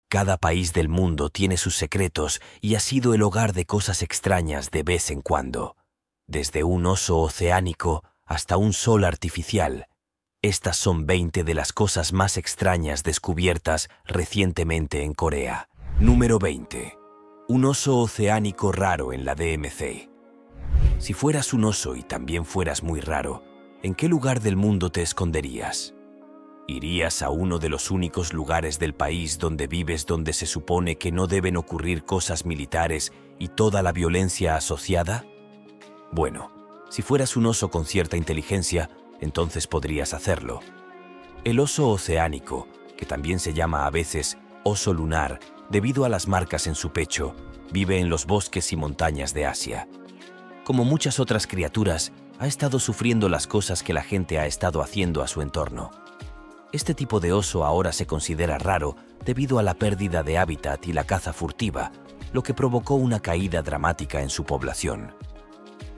Cada país del mundo tiene sus secretos y ha sido el hogar de cosas extrañas de vez en cuando. Desde un oso oceánico hasta un sol artificial. Estas son 20 de las cosas más extrañas descubiertas recientemente en Corea. Número 20. Un oso oceánico raro en la DMZ. Si fueras un oso y también fueras muy raro, ¿en qué lugar del mundo te esconderías? ¿Irías a uno de los únicos lugares del país donde vives donde se supone que no deben ocurrir cosas militares y toda la violencia asociada? Bueno, si fueras un oso con cierta inteligencia, entonces podrías hacerlo. El oso oceánico, que también se llama a veces oso lunar, debido a las marcas en su pecho, vive en los bosques y montañas de Asia. Como muchas otras criaturas, ha estado sufriendo las cosas que la gente ha estado haciendo a su entorno. Este tipo de oso ahora se considera raro debido a la pérdida de hábitat y la caza furtiva, lo que provocó una caída dramática en su población.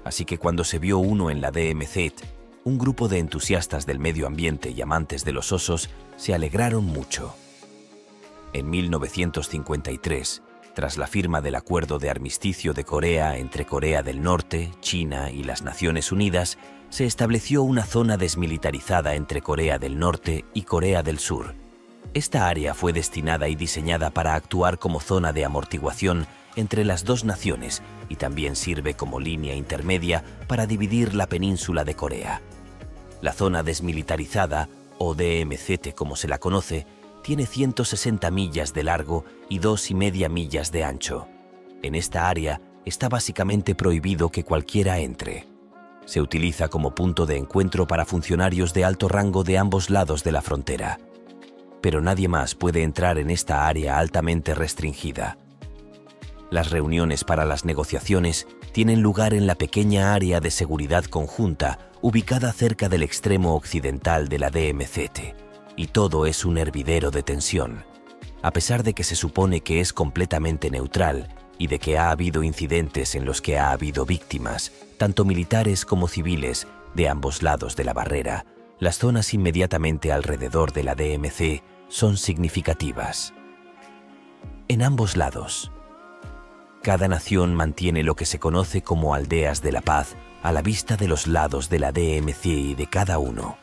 Así que cuando se vio uno en la DMZ, un grupo de entusiastas del medio ambiente y amantes de los osos se alegraron mucho. En 1953, tras la firma del Acuerdo de Armisticio de Corea entre Corea del Norte, China y las Naciones Unidas, se estableció una zona desmilitarizada entre Corea del Norte y Corea del Sur. Esta área fue destinada y diseñada para actuar como zona de amortiguación entre las dos naciones y también sirve como línea intermedia para dividir la península de Corea. La zona desmilitarizada, o DMZ como se la conoce, tiene 160 millas de largo y 2,5 millas de ancho. En esta área está básicamente prohibido que cualquiera entre. Se utiliza como punto de encuentro para funcionarios de alto rango de ambos lados de la frontera. Pero nadie más puede entrar en esta área altamente restringida. Las reuniones para las negociaciones tienen lugar en la pequeña área de seguridad conjunta ubicada cerca del extremo occidental de la DMZ, y todo es un hervidero de tensión. A pesar de que se supone que es completamente neutral y de que ha habido incidentes en los que ha habido víctimas, tanto militares como civiles, de ambos lados de la barrera, las zonas inmediatamente alrededor de la DMZ son significativas. En ambos lados, cada nación mantiene lo que se conoce como aldeas de la paz a la vista de los lados de la DMZ y de cada uno.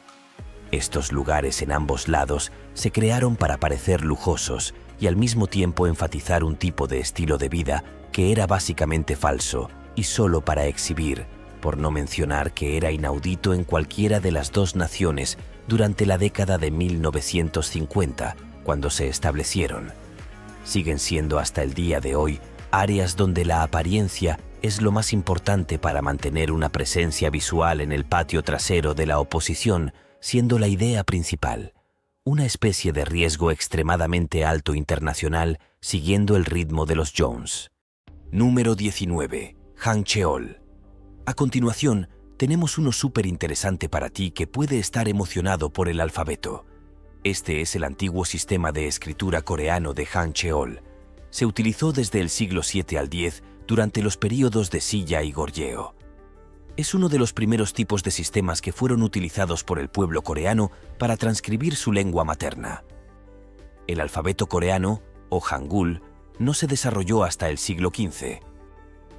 Estos lugares en ambos lados se crearon para parecer lujosos y al mismo tiempo enfatizar un tipo de estilo de vida que era básicamente falso y solo para exhibir, por no mencionar que era inaudito en cualquiera de las dos naciones durante la década de 1950, cuando se establecieron. Siguen siendo hasta el día de hoy áreas donde la apariencia es lo más importante para mantener una presencia visual en el patio trasero de la oposición, siendo la idea principal, una especie de riesgo extremadamente alto internacional siguiendo el ritmo de los Jones. Número 19. Hancheol. A continuación, tenemos uno súper interesante para ti que puede estar emocionado por el alfabeto. Este es el antiguo sistema de escritura coreano de Hancheol. Se utilizó desde el siglo VII al X durante los períodos de Silla y Goryeo. Es uno de los primeros tipos de sistemas que fueron utilizados por el pueblo coreano para transcribir su lengua materna. El alfabeto coreano, o Hangul, no se desarrolló hasta el siglo XV.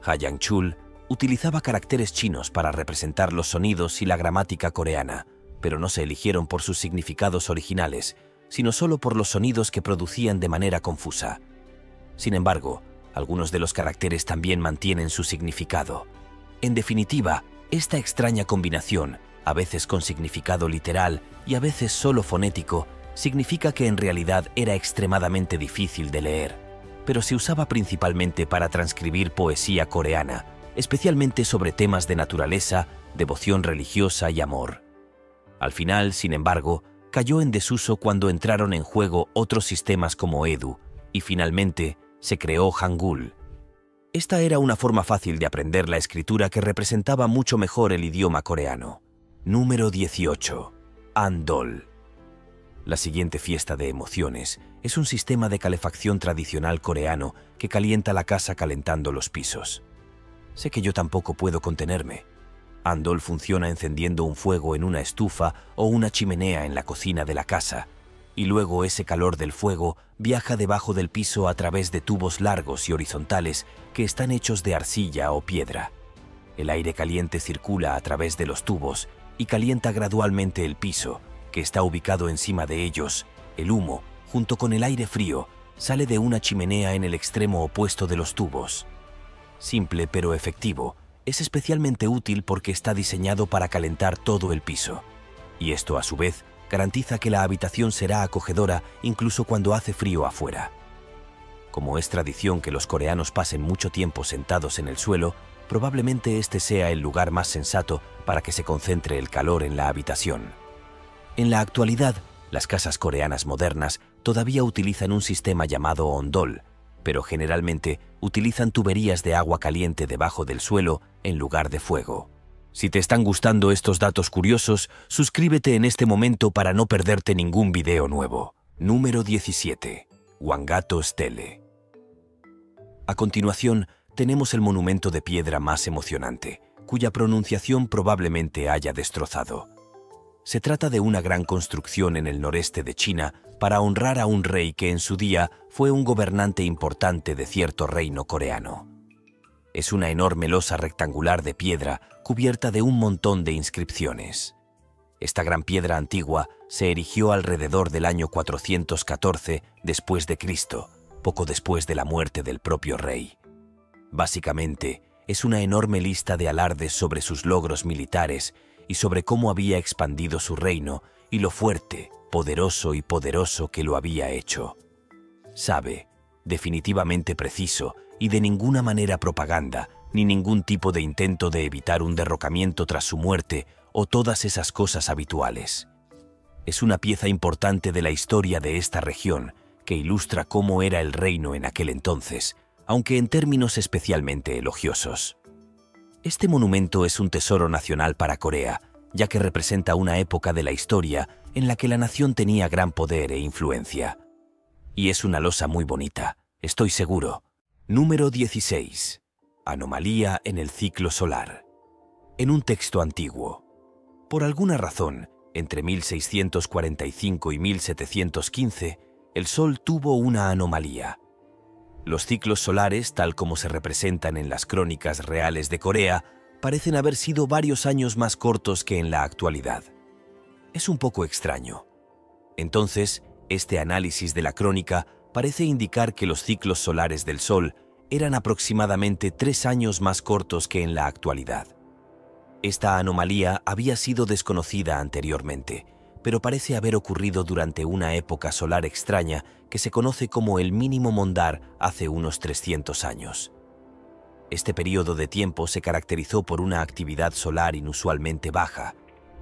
Hallangchul utilizaba caracteres chinos para representar los sonidos y la gramática coreana, pero no se eligieron por sus significados originales, sino solo por los sonidos que producían de manera confusa. Sin embargo, algunos de los caracteres también mantienen su significado. En definitiva, esta extraña combinación, a veces con significado literal y a veces solo fonético, significa que en realidad era extremadamente difícil de leer, pero se usaba principalmente para transcribir poesía coreana, especialmente sobre temas de naturaleza, devoción religiosa y amor. Al final, sin embargo, cayó en desuso cuando entraron en juego otros sistemas como Edu, y finalmente se creó Hangul. Esta era una forma fácil de aprender la escritura que representaba mucho mejor el idioma coreano. Número 18. Andol. La siguiente fiesta de emociones es un sistema de calefacción tradicional coreano que calienta la casa calentando los pisos. Sé que yo tampoco puedo contenerme. Andol funciona encendiendo un fuego en una estufa o una chimenea en la cocina de la casa, y luego ese calor del fuego viaja debajo del piso a través de tubos largos y horizontales que están hechos de arcilla o piedra. El aire caliente circula a través de los tubos y calienta gradualmente el piso, que está ubicado encima de ellos. El humo, junto con el aire frío, sale de una chimenea en el extremo opuesto de los tubos. Simple pero efectivo, es especialmente útil porque está diseñado para calentar todo el piso. Y esto, a su vez, garantiza que la habitación será acogedora incluso cuando hace frío afuera. Como es tradición que los coreanos pasen mucho tiempo sentados en el suelo, probablemente este sea el lugar más sensato para que se concentre el calor en la habitación. En la actualidad, las casas coreanas modernas todavía utilizan un sistema llamado ondol, pero generalmente utilizan tuberías de agua caliente debajo del suelo en lugar de fuego. Si te están gustando estos datos curiosos, suscríbete en este momento para no perderte ningún video nuevo. Número 17. Hwanggato Stele. A continuación, tenemos el monumento de piedra más emocionante, cuya pronunciación probablemente haya destrozado. Se trata de una gran construcción en el noreste de China para honrar a un rey que en su día fue un gobernante importante de cierto reino coreano. Es una enorme losa rectangular de piedra cubierta de un montón de inscripciones. Esta gran piedra antigua se erigió alrededor del año 414 después de Cristo, poco después de la muerte del propio rey. Básicamente, es una enorme lista de alardes sobre sus logros militares y sobre cómo había expandido su reino y lo fuerte, poderoso que lo había hecho. Sabe, definitivamente preciso y de ninguna manera propaganda, ni ningún tipo de intento de evitar un derrocamiento tras su muerte o todas esas cosas habituales. Es una pieza importante de la historia de esta región que ilustra cómo era el reino en aquel entonces, aunque en términos especialmente elogiosos. Este monumento es un tesoro nacional para Corea, ya que representa una época de la historia en la que la nación tenía gran poder e influencia. Y es una losa muy bonita, estoy seguro. Número 16. Anomalía en el ciclo solar. En un texto antiguo. Por alguna razón, entre 1645 y 1715, el Sol tuvo una anomalía. Los ciclos solares, tal como se representan en las crónicas reales de Corea, parecen haber sido varios años más cortos que en la actualidad. Es un poco extraño. Entonces, este análisis de la crónica parece indicar que los ciclos solares del Sol eran aproximadamente 3 años más cortos que en la actualidad. Esta anomalía había sido desconocida anteriormente, pero parece haber ocurrido durante una época solar extraña que se conoce como el mínimo mondar hace unos 300 años. Este periodo de tiempo se caracterizó por una actividad solar inusualmente baja.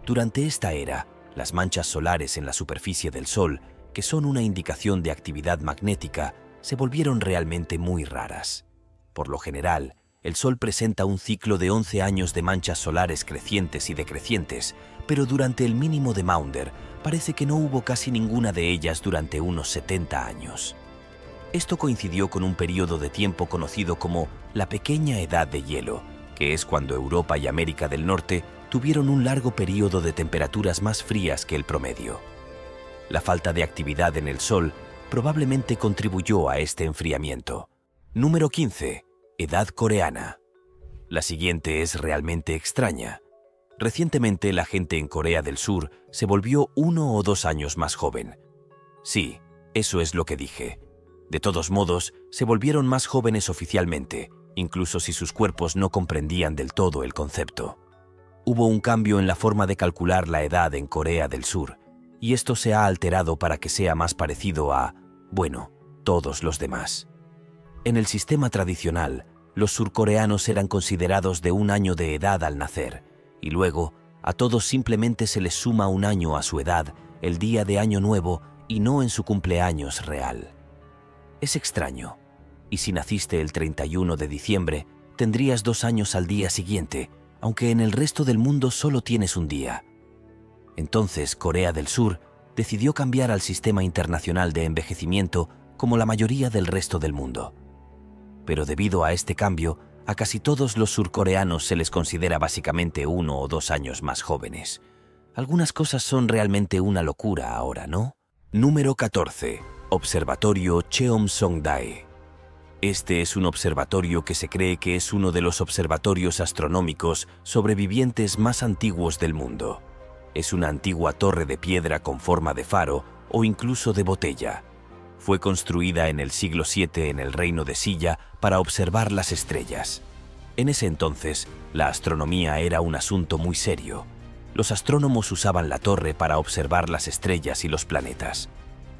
Durante esta era, las manchas solares en la superficie del Sol, que son una indicación de actividad magnética, se volvieron realmente muy raras. Por lo general, el Sol presenta un ciclo de 11 años de manchas solares crecientes y decrecientes, pero durante el mínimo de Maunder parece que no hubo casi ninguna de ellas durante unos 70 años. Esto coincidió con un periodo de tiempo conocido como la Pequeña Edad de Hielo, que es cuando Europa y América del Norte tuvieron un largo periodo de temperaturas más frías que el promedio. La falta de actividad en el Sol probablemente contribuyó a este enfriamiento. Número 15. Edad coreana. La siguiente es realmente extraña. Recientemente la gente en Corea del Sur se volvió 1 o 2 años más joven. Sí, eso es lo que dije. De todos modos, se volvieron más jóvenes oficialmente, incluso si sus cuerpos no comprendían del todo el concepto. Hubo un cambio en la forma de calcular la edad en Corea del Sur, y esto se ha alterado para que sea más parecido a, bueno, todos los demás. En el sistema tradicional, los surcoreanos eran considerados de 1 año de edad al nacer, y luego a todos simplemente se les suma 1 año a su edad el día de Año Nuevo y no en su cumpleaños real. Es extraño, y si naciste el 31 de diciembre, tendrías 2 años al día siguiente, aunque en el resto del mundo solo tienes 1 día. Entonces Corea del Sur decidió cambiar al sistema internacional de envejecimiento como la mayoría del resto del mundo. Pero debido a este cambio, a casi todos los surcoreanos se les considera básicamente 1 o 2 años más jóvenes. Algunas cosas son realmente una locura ahora, ¿no? Número 14. Observatorio Cheomsongdae. Este es un observatorio que se cree que es uno de los observatorios astronómicos sobrevivientes más antiguos del mundo. Es una antigua torre de piedra con forma de faro o incluso de botella. Fue construida en el siglo VII en el reino de Silla para observar las estrellas. En ese entonces, la astronomía era un asunto muy serio. Los astrónomos usaban la torre para observar las estrellas y los planetas.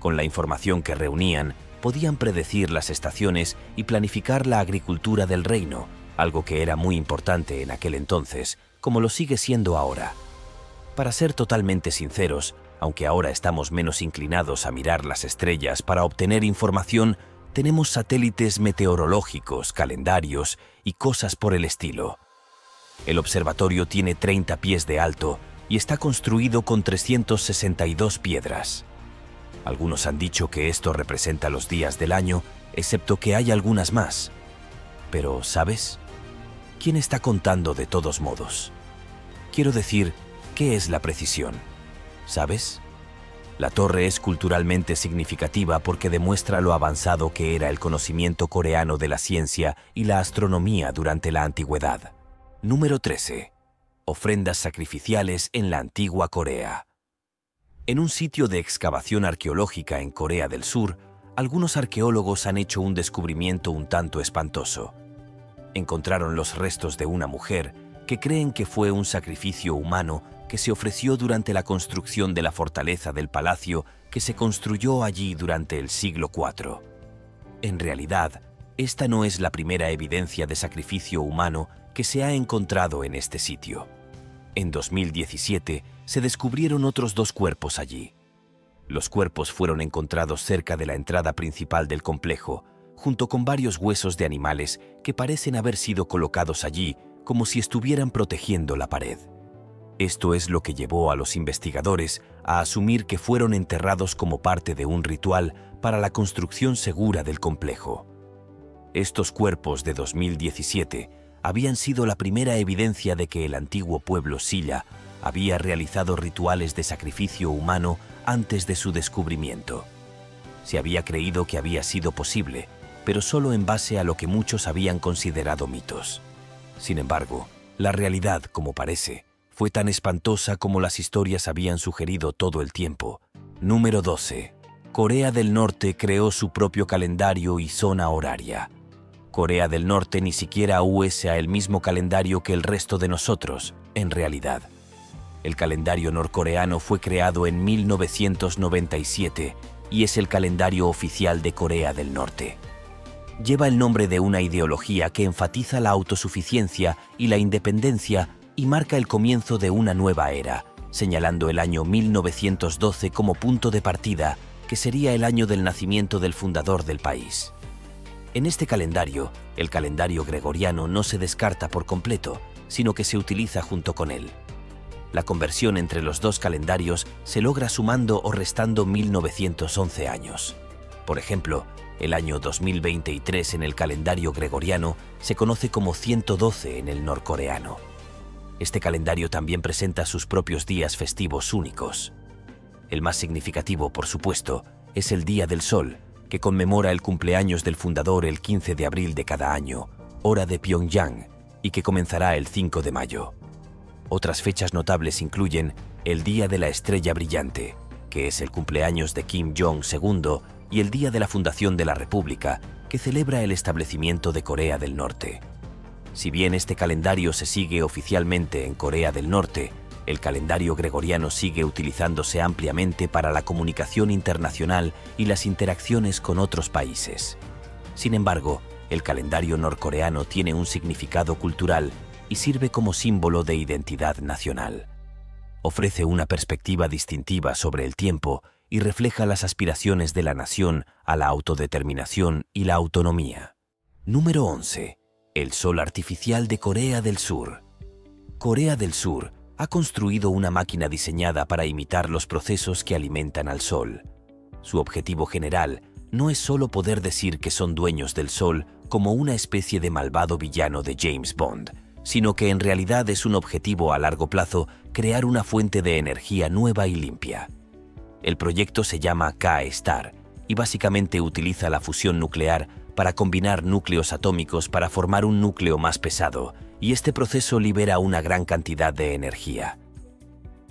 Con la información que reunían, podían predecir las estaciones y planificar la agricultura del reino, algo que era muy importante en aquel entonces, como lo sigue siendo ahora. Para ser totalmente sinceros, aunque ahora estamos menos inclinados a mirar las estrellas para obtener información, tenemos satélites meteorológicos, calendarios y cosas por el estilo. El observatorio tiene 30 pies de alto y está construido con 362 piedras. Algunos han dicho que esto representa los días del año, excepto que hay algunas más. Pero, ¿sabes? ¿Quién está contando de todos modos? Quiero decir, ¿qué es la precisión? ¿Sabes? La torre es culturalmente significativa porque demuestra lo avanzado que era el conocimiento coreano de la ciencia y la astronomía durante la antigüedad. Número 13. Ofrendas sacrificiales en la antigua Corea. En un sitio de excavación arqueológica en Corea del Sur, algunos arqueólogos han hecho un descubrimiento un tanto espantoso. Encontraron los restos de una mujer que creen que fue un sacrificio humano que se ofreció durante la construcción de la fortaleza del palacio que se construyó allí durante el siglo IV. En realidad, esta no es la primera evidencia de sacrificio humano que se ha encontrado en este sitio. En 2017 se descubrieron otros 2 cuerpos allí. Los cuerpos fueron encontrados cerca de la entrada principal del complejo, junto con varios huesos de animales que parecen haber sido colocados allí como si estuvieran protegiendo la pared. Esto es lo que llevó a los investigadores a asumir que fueron enterrados como parte de un ritual para la construcción segura del complejo. Estos cuerpos de 2017 habían sido la primera evidencia de que el antiguo pueblo Silla había realizado rituales de sacrificio humano antes de su descubrimiento. Se había creído que había sido posible, pero solo en base a lo que muchos habían considerado mitos. Sin embargo, la realidad, como parece, fue tan espantosa como las historias habían sugerido todo el tiempo. Número 12. Corea del Norte creó su propio calendario y zona horaria. Corea del Norte ni siquiera usa el mismo calendario que el resto de nosotros, en realidad. El calendario norcoreano fue creado en 1997 y es el calendario oficial de Corea del Norte. Lleva el nombre de una ideología que enfatiza la autosuficiencia y la independencia y marca el comienzo de una nueva era, señalando el año 1912 como punto de partida, que sería el año del nacimiento del fundador del país. En este calendario, el calendario gregoriano no se descarta por completo, sino que se utiliza junto con él. La conversión entre los 2 calendarios se logra sumando o restando 1911 años. Por ejemplo, el año 2023 en el calendario gregoriano se conoce como 112 en el norcoreano. Este calendario también presenta sus propios días festivos únicos. El más significativo, por supuesto, es el Día del Sol, que conmemora el cumpleaños del fundador el 15 de abril de cada año, hora de Pyongyang, y que comenzará el 5 de mayo. Otras fechas notables incluyen el Día de la Estrella Brillante, que es el cumpleaños de Kim Jong-il, y el Día de la Fundación de la República, que celebra el establecimiento de Corea del Norte. Si bien este calendario se sigue oficialmente en Corea del Norte, el calendario gregoriano sigue utilizándose ampliamente para la comunicación internacional y las interacciones con otros países. Sin embargo, el calendario norcoreano tiene un significado cultural y sirve como símbolo de identidad nacional. Ofrece una perspectiva distintiva sobre el tiempo y refleja las aspiraciones de la nación a la autodeterminación y la autonomía. Número 11. El Sol Artificial de Corea del Sur. Corea del Sur ha construido una máquina diseñada para imitar los procesos que alimentan al Sol. Su objetivo general no es solo poder decir que son dueños del Sol como una especie de malvado villano de James Bond, sino que en realidad es un objetivo a largo plazo crear una fuente de energía nueva y limpia. El proyecto se llama K-Star y básicamente utiliza la fusión nuclear para combinar núcleos atómicos para formar un núcleo más pesado, y este proceso libera una gran cantidad de energía.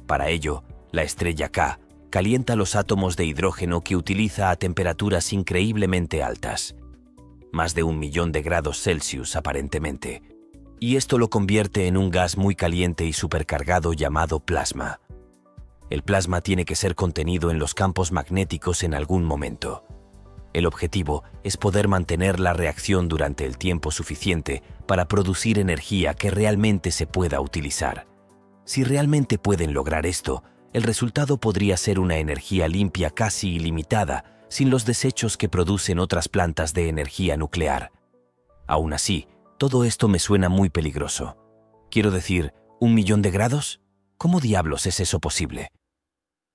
Para ello, la estrella K calienta los átomos de hidrógeno que utiliza a temperaturas increíblemente altas, más de 1 millón de grados Celsius aparentemente, y esto lo convierte en un gas muy caliente y supercargado llamado plasma. El plasma tiene que ser contenido en los campos magnéticos en algún momento. El objetivo es poder mantener la reacción durante el tiempo suficiente para producir energía que realmente se pueda utilizar. Si realmente pueden lograr esto, el resultado podría ser una energía limpia casi ilimitada, sin los desechos que producen otras plantas de energía nuclear. Aún así, todo esto me suena muy peligroso. Quiero decir, ¿1 millón de grados? ¿Cómo diablos es eso posible?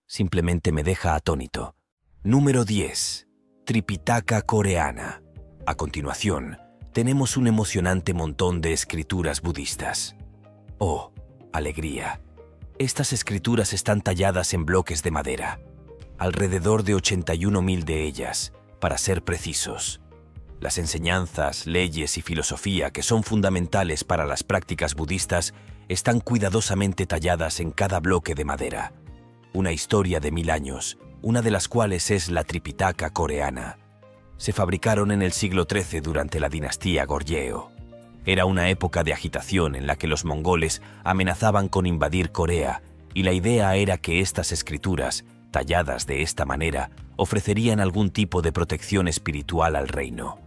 Simplemente me deja atónito. Número 10. Tripitaka coreana. A continuación, tenemos un emocionante montón de escrituras budistas. Oh, alegría. Estas escrituras están talladas en bloques de madera. Alrededor de 81.000 de ellas, para ser precisos. Las enseñanzas, leyes y filosofía que son fundamentales para las prácticas budistas están cuidadosamente talladas en cada bloque de madera. Una historia de 1000 años, una de las cuales es la Tripitaka coreana. Se fabricaron en el siglo XIII durante la dinastía Goryeo. Era una época de agitación en la que los mongoles amenazaban con invadir Corea, y la idea era que estas escrituras, talladas de esta manera, ofrecerían algún tipo de protección espiritual al reino.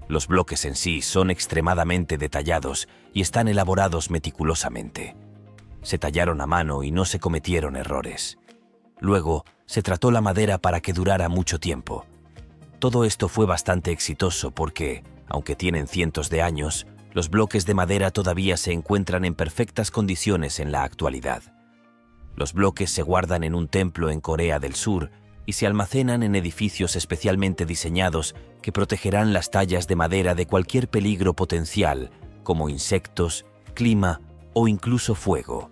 Los bloques en sí son extremadamente detallados y están elaborados meticulosamente. Se tallaron a mano y no se cometieron errores. Luego, se trató la madera para que durara mucho tiempo. Todo esto fue bastante exitoso porque, aunque tienen cientos de años, los bloques de madera todavía se encuentran en perfectas condiciones en la actualidad. Los bloques se guardan en un templo en Corea del Sur y se almacenan en edificios especialmente diseñados que protegerán las tallas de madera de cualquier peligro potencial, como insectos, clima o incluso fuego.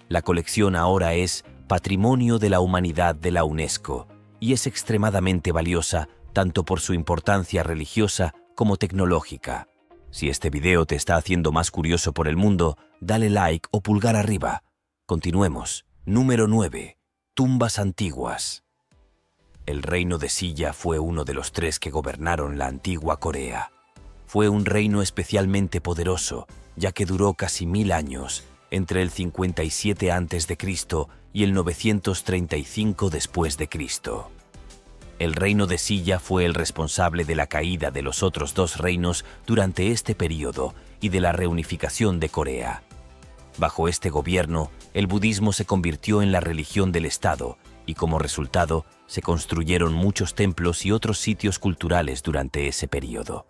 La colección ahora es Patrimonio de la Humanidad de la UNESCO y es extremadamente valiosa tanto por su importancia religiosa como tecnológica. Si este video te está haciendo más curioso por el mundo, dale like o pulgar arriba. Continuemos. Número 9. Tumbas antiguas. El reino de Silla fue uno de los 3 que gobernaron la antigua Corea. Fue un reino especialmente poderoso, ya que duró casi 1000 años, entre el 57 a.C. y el 935 después de Cristo. El reino de Silla fue el responsable de la caída de los otros 2 reinos durante este período y de la reunificación de Corea. Bajo este gobierno, el budismo se convirtió en la religión del Estado y como resultado se construyeron muchos templos y otros sitios culturales durante ese período.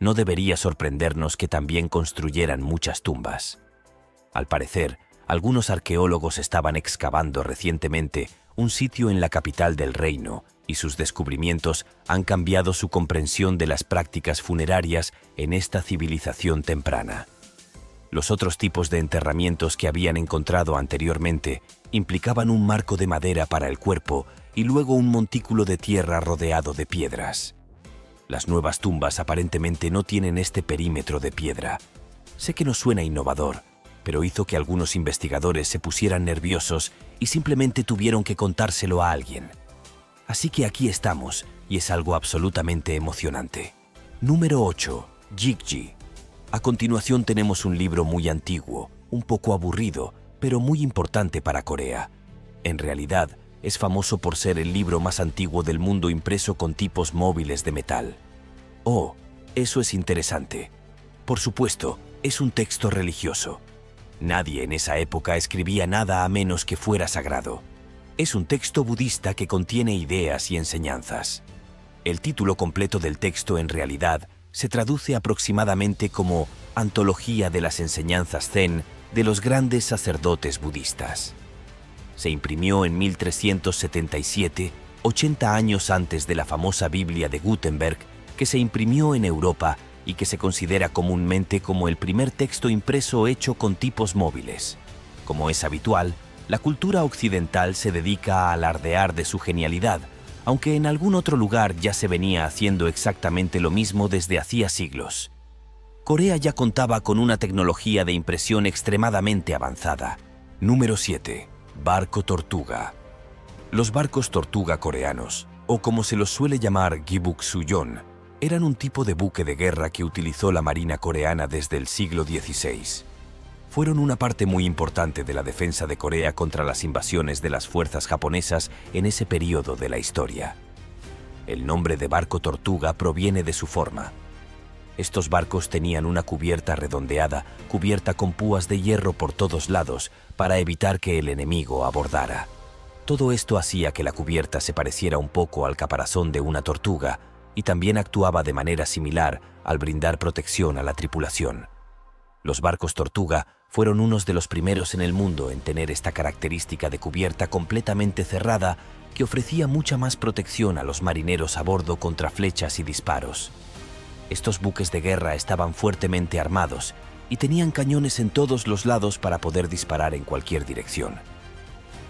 No debería sorprendernos que también construyeran muchas tumbas. Al parecer, algunos arqueólogos estaban excavando recientemente un sitio en la capital del reino y sus descubrimientos han cambiado su comprensión de las prácticas funerarias en esta civilización temprana. Los otros tipos de enterramientos que habían encontrado anteriormente implicaban un marco de madera para el cuerpo y luego un montículo de tierra rodeado de piedras. Las nuevas tumbas aparentemente no tienen este perímetro de piedra. Sé que no suena innovador, pero hizo que algunos investigadores se pusieran nerviosos y simplemente tuvieron que contárselo a alguien. Así que aquí estamos, y es algo absolutamente emocionante. Número 8. Jigji. A continuación tenemos un libro muy antiguo, un poco aburrido, pero muy importante para Corea. En realidad, es famoso por ser el libro más antiguo del mundo impreso con tipos móviles de metal. Oh, eso es interesante. Por supuesto, es un texto religioso. Nadie en esa época escribía nada a menos que fuera sagrado. Es un texto budista que contiene ideas y enseñanzas. El título completo del texto en realidad se traduce aproximadamente como Antología de las enseñanzas Zen de los grandes sacerdotes budistas. Se imprimió en 1377, 80 años antes de la famosa Biblia de Gutenberg, que se imprimió en Europa y que se considera comúnmente como el primer texto impreso hecho con tipos móviles. Como es habitual, La cultura occidental se dedica a alardear de su genialidad, aunque en algún otro lugar ya se venía haciendo exactamente lo mismo desde hacía siglos. Corea ya contaba con una tecnología de impresión extremadamente avanzada. Número 7. Barco tortuga. Los barcos tortuga coreanos, o como se los suele llamar Gibuk-suyeon, eran un tipo de buque de guerra que utilizó la Marina coreana desde el siglo XVI. Fueron una parte muy importante de la defensa de Corea contra las invasiones de las fuerzas japonesas en ese periodo de la historia. El nombre de barco tortuga proviene de su forma. Estos barcos tenían una cubierta redondeada, cubierta con púas de hierro por todos lados, para evitar que el enemigo abordara. Todo esto hacía que la cubierta se pareciera un poco al caparazón de una tortuga y también actuaba de manera similar al brindar protección a la tripulación. Los barcos tortuga fueron unos de los primeros en el mundo en tener esta característica de cubierta completamente cerrada que ofrecía mucha más protección a los marineros a bordo contra flechas y disparos. Estos buques de guerra estaban fuertemente armados y tenían cañones en todos los lados para poder disparar en cualquier dirección.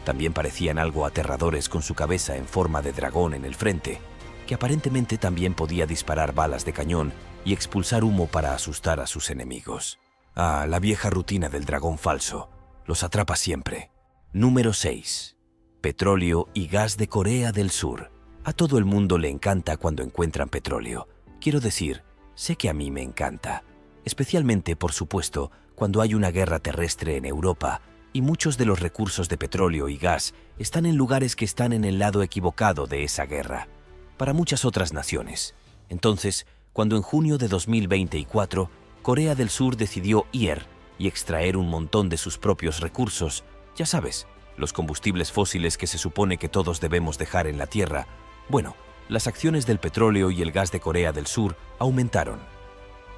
También parecían algo aterradores con su cabeza en forma de dragón en el frente, que aparentemente también podía disparar balas de cañón y expulsar humo para asustar a sus enemigos. Ah, la vieja rutina del dragón falso. Los atrapa siempre. Número 6. Petróleo y gas de Corea del Sur. A todo el mundo le encanta cuando encuentran petróleo. Quiero decir, sé que a mí me encanta. Especialmente, por supuesto, cuando hay una guerra terrestre en Europa y muchos de los recursos de petróleo y gas están en lugares que están en el lado equivocado de esa guerra. Para muchas otras naciones. Entonces, cuando en junio de 2024 Corea del Sur decidió ir y extraer un montón de sus propios recursos, ya sabes, los combustibles fósiles que se supone que todos debemos dejar en la Tierra, bueno, las acciones del petróleo y el gas de Corea del Sur aumentaron.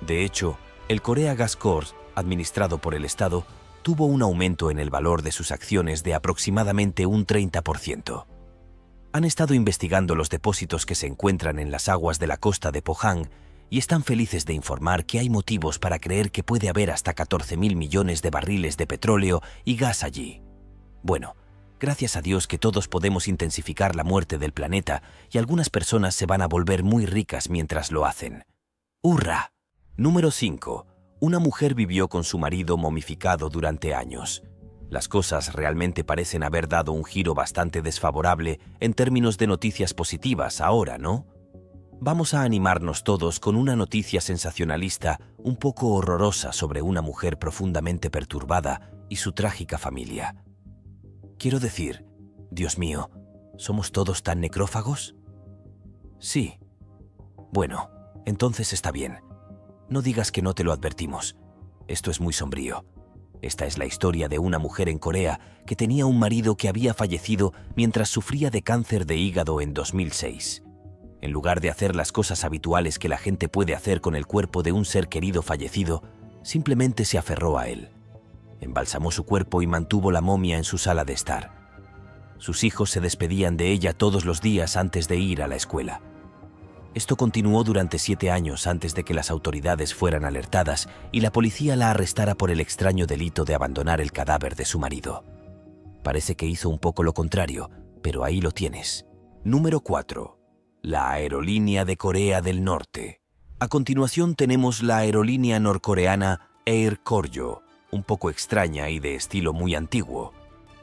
De hecho, el Korea Gas Corp, administrado por el Estado, tuvo un aumento en el valor de sus acciones de aproximadamente un 30%. Han estado investigando los depósitos que se encuentran en las aguas de la costa de Pohang y están felices de informar que hay motivos para creer que puede haber hasta 14.000 millones de barriles de petróleo y gas allí. Bueno, gracias a Dios que todos podemos intensificar la muerte del planeta y algunas personas se van a volver muy ricas mientras lo hacen. ¡Hurra! Número 5. Una mujer vivió con su marido momificado durante años. Las cosas realmente parecen haber dado un giro bastante desfavorable en términos de noticias positivas ahora, ¿no? Vamos a animarnos todos con una noticia sensacionalista un poco horrorosa sobre una mujer profundamente perturbada y su trágica familia. Quiero decir, Dios mío, ¿somos todos tan necrófagos? Sí. Bueno, entonces está bien. No digas que no te lo advertimos. Esto es muy sombrío. Esta es la historia de una mujer en Corea que tenía un marido que había fallecido mientras sufría de cáncer de hígado en 2006. En lugar de hacer las cosas habituales que la gente puede hacer con el cuerpo de un ser querido fallecido, simplemente se aferró a él. Embalsamó su cuerpo y mantuvo la momia en su sala de estar. Sus hijos se despedían de ella todos los días antes de ir a la escuela. Esto continuó durante 7 años antes de que las autoridades fueran alertadas y la policía la arrestara por el extraño delito de abandonar el cadáver de su marido. Parece que hizo un poco lo contrario, pero ahí lo tienes. Número 4. La aerolínea de Corea del Norte. A continuación tenemos la aerolínea norcoreana Air Koryo, un poco extraña y de estilo muy antiguo.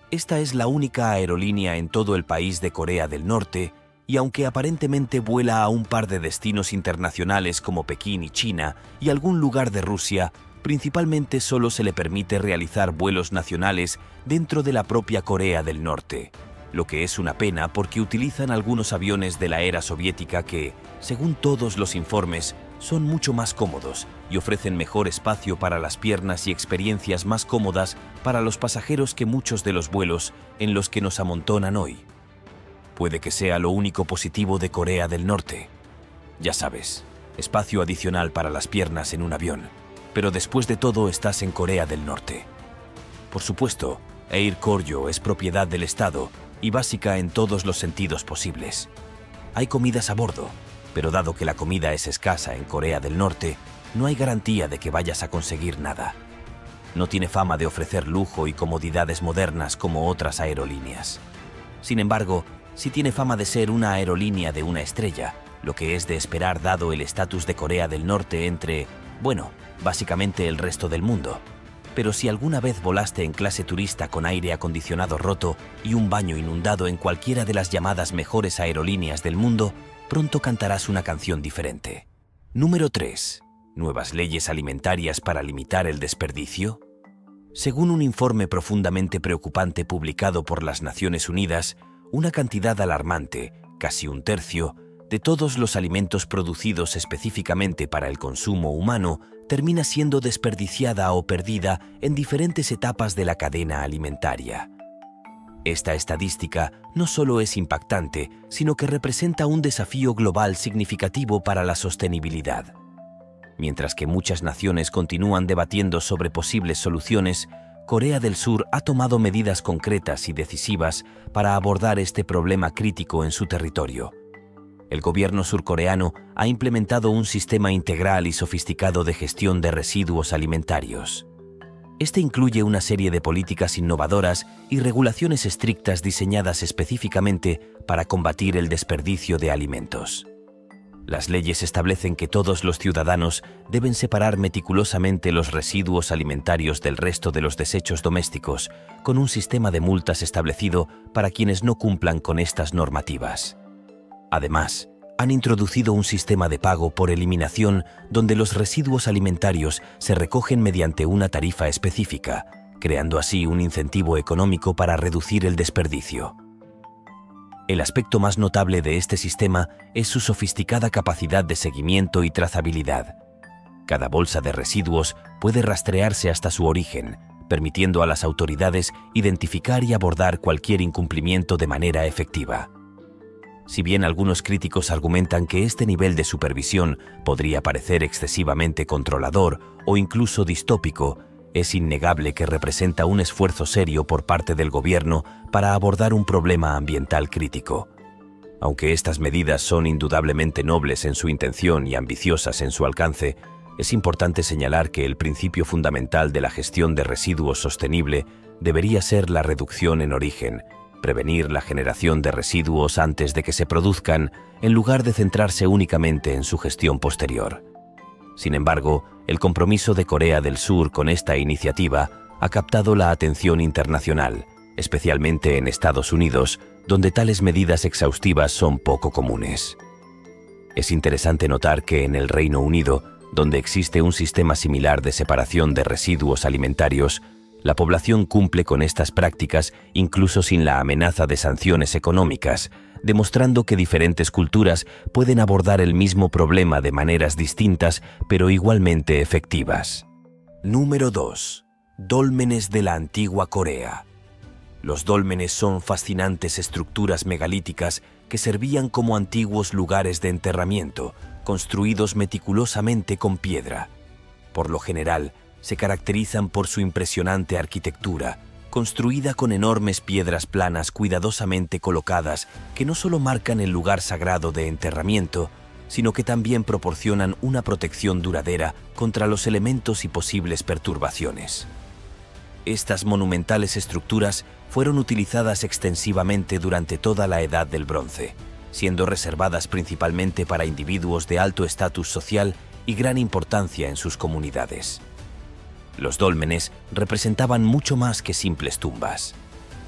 Esta es la única aerolínea en todo el país de Corea del Norte y aunque aparentemente vuela a un par de destinos internacionales como Pekín y China y algún lugar de Rusia, principalmente solo se le permite realizar vuelos nacionales dentro de la propia Corea del Norte. Lo que es una pena porque utilizan algunos aviones de la era soviética que, según todos los informes, son mucho más cómodos y ofrecen mejor espacio para las piernas y experiencias más cómodas para los pasajeros que muchos de los vuelos en los que nos amontonan hoy. Puede que sea lo único positivo de Corea del Norte. Ya sabes, espacio adicional para las piernas en un avión, pero después de todo estás en Corea del Norte. Por supuesto, Air Koryo es propiedad del Estado y básica en todos los sentidos posibles. Hay comidas a bordo, pero dado que la comida es escasa en Corea del Norte, no hay garantía de que vayas a conseguir nada. No tiene fama de ofrecer lujo y comodidades modernas como otras aerolíneas. Sin embargo, sí tiene fama de ser una aerolínea de una estrella, lo que es de esperar dado el estatus de Corea del Norte entre, bueno, básicamente el resto del mundo. Pero si alguna vez volaste en clase turista con aire acondicionado roto y un baño inundado en cualquiera de las llamadas mejores aerolíneas del mundo, pronto cantarás una canción diferente. Número 3. ¿Nuevas leyes alimentarias para limitar el desperdicio? Según un informe profundamente preocupante publicado por las Naciones Unidas, una cantidad alarmante, casi un tercio, de todos los alimentos producidos específicamente para el consumo humano termina siendo desperdiciada o perdida en diferentes etapas de la cadena alimentaria. Esta estadística no solo es impactante, sino que representa un desafío global significativo para la sostenibilidad. Mientras que muchas naciones continúan debatiendo sobre posibles soluciones, Corea del Sur ha tomado medidas concretas y decisivas para abordar este problema crítico en su territorio. El gobierno surcoreano ha implementado un sistema integral y sofisticado de gestión de residuos alimentarios. Este incluye una serie de políticas innovadoras y regulaciones estrictas diseñadas específicamente para combatir el desperdicio de alimentos. Las leyes establecen que todos los ciudadanos deben separar meticulosamente los residuos alimentarios del resto de los desechos domésticos, con un sistema de multas establecido para quienes no cumplan con estas normativas. Además, han introducido un sistema de pago por eliminación donde los residuos alimentarios se recogen mediante una tarifa específica, creando así un incentivo económico para reducir el desperdicio. El aspecto más notable de este sistema es su sofisticada capacidad de seguimiento y trazabilidad. Cada bolsa de residuos puede rastrearse hasta su origen, permitiendo a las autoridades identificar y abordar cualquier incumplimiento de manera efectiva. Si bien algunos críticos argumentan que este nivel de supervisión podría parecer excesivamente controlador o incluso distópico, es innegable que representa un esfuerzo serio por parte del gobierno para abordar un problema ambiental crítico. Aunque estas medidas son indudablemente nobles en su intención y ambiciosas en su alcance, es importante señalar que el principio fundamental de la gestión de residuos sostenible debería ser la reducción en origen, prevenir la generación de residuos antes de que se produzcan, en lugar de centrarse únicamente en su gestión posterior. Sin embargo, el compromiso de Corea del Sur con esta iniciativa ha captado la atención internacional, especialmente en Estados Unidos, donde tales medidas exhaustivas son poco comunes. Es interesante notar que en el Reino Unido, donde existe un sistema similar de separación de residuos alimentarios, la población cumple con estas prácticas incluso sin la amenaza de sanciones económicas, demostrando que diferentes culturas pueden abordar el mismo problema de maneras distintas, pero igualmente efectivas. Número 2. Dólmenes de la antigua Corea. Los dólmenes son fascinantes estructuras megalíticas que servían como antiguos lugares de enterramiento, construidos meticulosamente con piedra. Por lo general, se caracterizan por su impresionante arquitectura, construida con enormes piedras planas cuidadosamente colocadas que no solo marcan el lugar sagrado de enterramiento, sino que también proporcionan una protección duradera contra los elementos y posibles perturbaciones. Estas monumentales estructuras fueron utilizadas extensivamente durante toda la Edad del Bronce, siendo reservadas principalmente para individuos de alto estatus social y gran importancia en sus comunidades. Los dólmenes representaban mucho más que simples tumbas.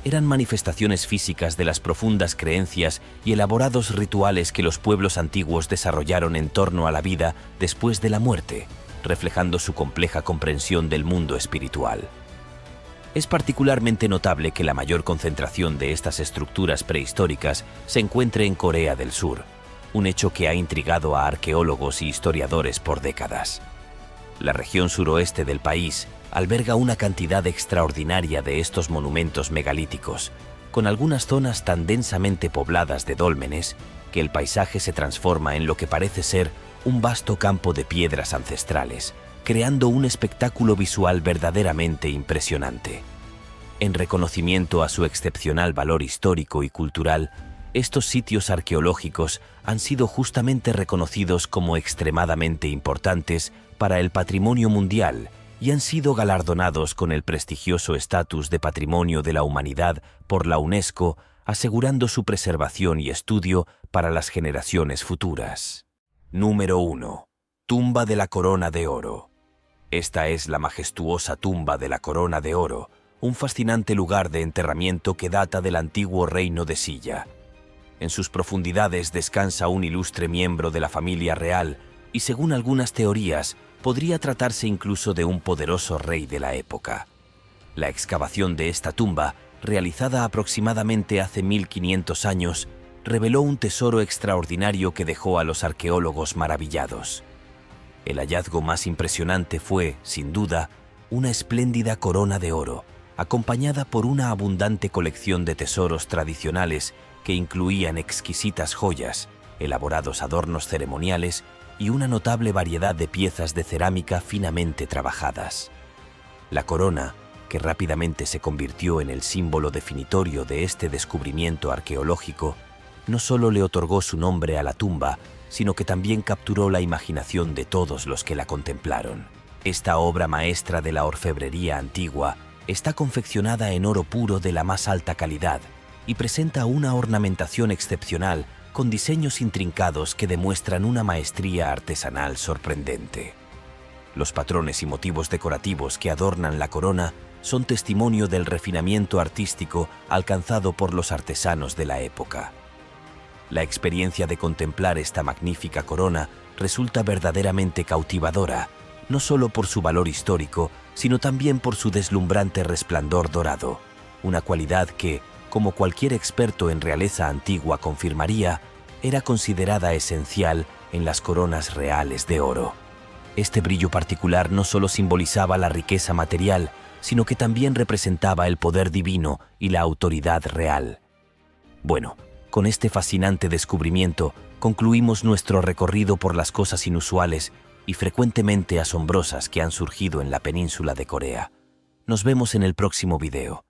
Eran manifestaciones físicas de las profundas creencias y elaborados rituales que los pueblos antiguos desarrollaron en torno a la vida después de la muerte, reflejando su compleja comprensión del mundo espiritual. Es particularmente notable que la mayor concentración de estas estructuras prehistóricas se encuentre en Corea del Sur, un hecho que ha intrigado a arqueólogos y historiadores por décadas. La región suroeste del país alberga una cantidad extraordinaria de estos monumentos megalíticos, con algunas zonas tan densamente pobladas de dólmenes que el paisaje se transforma en lo que parece ser un vasto campo de piedras ancestrales, creando un espectáculo visual verdaderamente impresionante. En reconocimiento a su excepcional valor histórico y cultural, estos sitios arqueológicos han sido justamente reconocidos como extremadamente importantes para el patrimonio mundial y han sido galardonados con el prestigioso estatus de Patrimonio de la Humanidad por la UNESCO, asegurando su preservación y estudio para las generaciones futuras. Número 1. Tumba de la Corona de Oro. Esta es la majestuosa tumba de la Corona de Oro, un fascinante lugar de enterramiento que data del antiguo reino de Silla. En sus profundidades descansa un ilustre miembro de la familia real y, según algunas teorías, podría tratarse incluso de un poderoso rey de la época. La excavación de esta tumba, realizada aproximadamente hace 1500 años, reveló un tesoro extraordinario que dejó a los arqueólogos maravillados. El hallazgo más impresionante fue, sin duda, una espléndida corona de oro, acompañada por una abundante colección de tesoros tradicionales que incluían exquisitas joyas, elaborados adornos ceremoniales y una notable variedad de piezas de cerámica finamente trabajadas. La corona, que rápidamente se convirtió en el símbolo definitorio de este descubrimiento arqueológico, no solo le otorgó su nombre a la tumba, sino que también capturó la imaginación de todos los que la contemplaron. Esta obra maestra de la orfebrería antigua está confeccionada en oro puro de la más alta calidad y presenta una ornamentación excepcional con diseños intrincados que demuestran una maestría artesanal sorprendente. Los patrones y motivos decorativos que adornan la corona son testimonio del refinamiento artístico alcanzado por los artesanos de la época. La experiencia de contemplar esta magnífica corona resulta verdaderamente cautivadora, no solo por su valor histórico, sino también por su deslumbrante resplandor dorado, una cualidad que, como cualquier experto en realeza antigua confirmaría, era considerada esencial en las coronas reales de oro. Este brillo particular no solo simbolizaba la riqueza material, sino que también representaba el poder divino y la autoridad real. Bueno, con este fascinante descubrimiento concluimos nuestro recorrido por las cosas inusuales y frecuentemente asombrosas que han surgido en la península de Corea. Nos vemos en el próximo video.